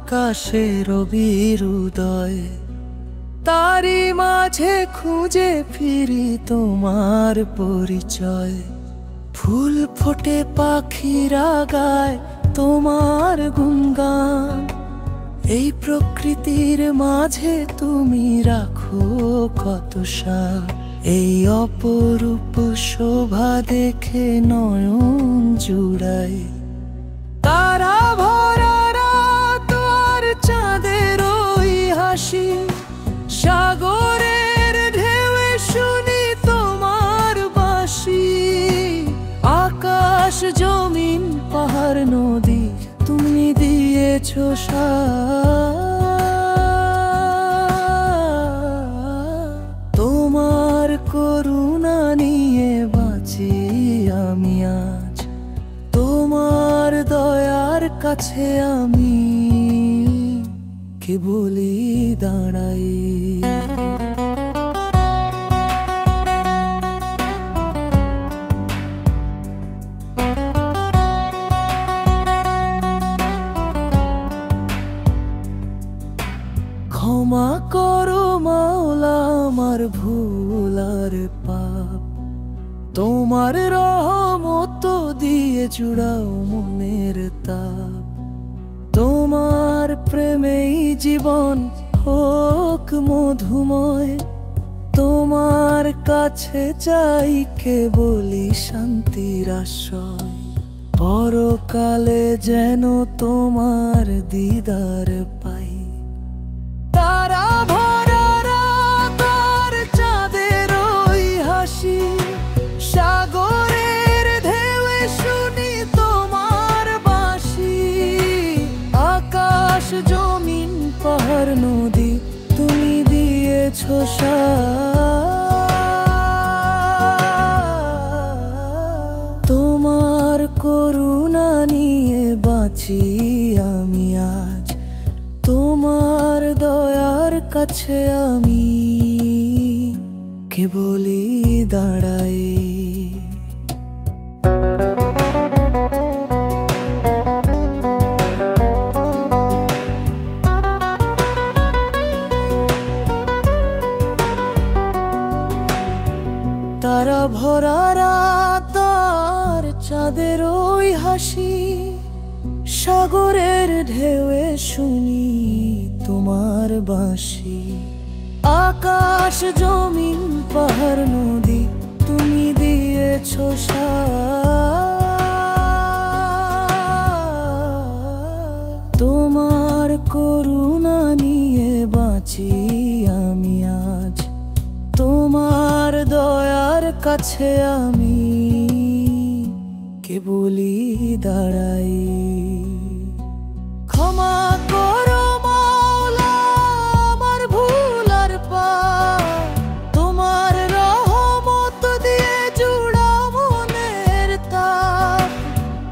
আকাশের রবির তারি মাঝে খুঁজে ফিরি তোমার পরিচয়। ফুল ফোটে পাখিরা গায় তোমার গুণগান, এই প্রকৃতির মাঝে তুমি রাখো কত সার। এই অপরূপ শোভা দেখে নয়ন জুড়ায়, তারা ভরা রাত আর চাঁদের ওই হাসি। সাগরের ঢেউয়ে শুনি তোমার বাঁশি, আকাশ জমিন পাহাড় নদী তুমি দিয়েছো তোমার করুণা নিয়ে বাঁচি আমি আজ, তোমার দয়ার কাছে আমি কেবলই দাঁড়াই। ক্ষমা করো মাওলা আমার ভুল আর পাপ, তোমার রহমত দিয়ে জুড়াও মনের তাপ। তোমার প্রেমেই জীবন হোক মধুময়, তোমার কাছে চাই কেবলই শান্তির আশ্রয়। পরকালে যেন তোমার দিদার পাই, তারা ভরা রাত আর চাঁদের ওই হাসি। সাগরের ঢেউয়ে শুনি তোমার বাঁশি, আকাশ জমিন পাহাড় নদী তুমি দিয়েছো তোমার করুণা নিয়ে বাঁচি আমি আজ, তোমার দয়ার কাছে আমি কেবলই দাঁড়াই। তারা ভরা রাত আর চাঁদের ওই হাসি। সাগরের ঢেউয়ে শুনি তোমার বাঁশি, আকাশ জমিন পাহাড় নদী তুমি দিয়েছো তোমার করুণা নিয়ে বাঁচি আমি আজ, তোমার দয়ার কাছে আমি কেবলই দাঁড়াই। ক্ষমা করো মাওলা আমার ভুল আর পাপ, তোমার রহমত দিয়ে জুড়াও মনের তাপ।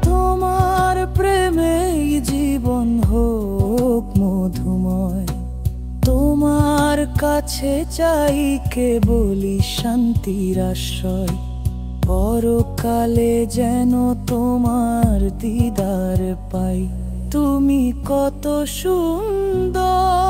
তোমার প্রেমেই জীবন হোক মধুময়, তোমার কাছে চাই কেবলই শান্তির আশ্রয়। পরকালে যেন তোমার দিদার পাই, তুমি কত সুন্দর।